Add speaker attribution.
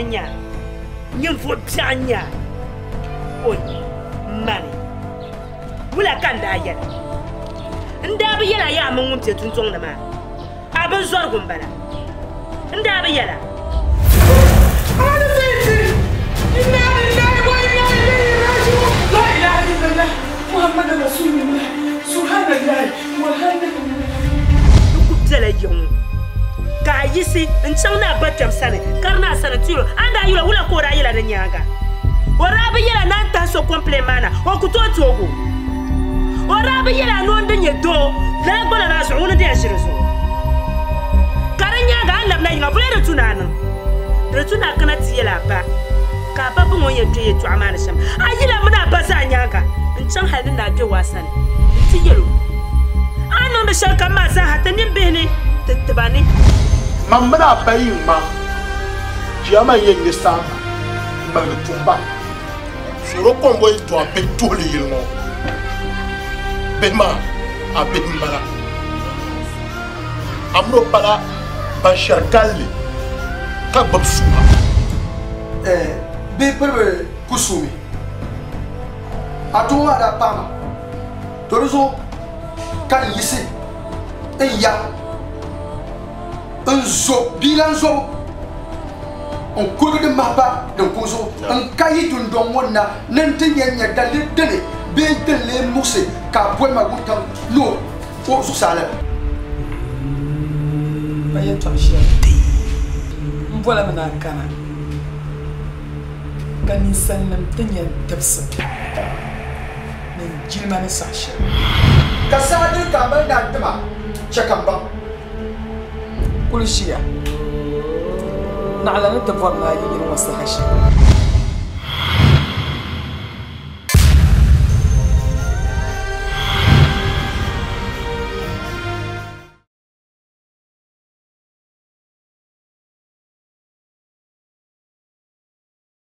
Speaker 1: nyanya nyimfo pianya oi mani wula kan da yala nda bi yala ya mun mumte tuntun da ma abin zuwar gumbala nda bi yala
Speaker 2: ana sai inna lillahi wa inna ilaihi raji'un la ilaha illallah muhammadur rasulullah subhanallah walhamdulillah
Speaker 1: ku tala yong ka yisi ncang na batam sane karna sana tiro anda yula wula ko ra yila da nyaga warabi yila nan ta so complemana o ku to togo warabi yila no ndanye do la gbala na so wona de shiriso karanya ga Allah na yinga bule da tuna kana tiyela ba ka ba bu mon yeto yeto amana sham ayila muna basa nyaga ncang halin na de wasan tiyelo anon da shaka ma sa hatanin bene tattabani
Speaker 3: mamna bayin ma jama yen ni sama ba ni tumba suro kombo to ape tole yino bema ape mbala amro bala ba sharkali ka babsuwa
Speaker 4: be perbe kusumi atuma da pama toruzo kan yisi ya Enzo bilanzo on kurgu de mapa de kozo on kayi dun don wonna nan tinyanya dalle dele be dele musse ka boy ma gutam no o su sala
Speaker 2: bayan to shi mbola mana kana kan sannan tinya tafsir min jilma ne sashi
Speaker 4: kasadu kamar da tuma chakamba
Speaker 2: كل شيء نعلن التفاهم هاي المصلحة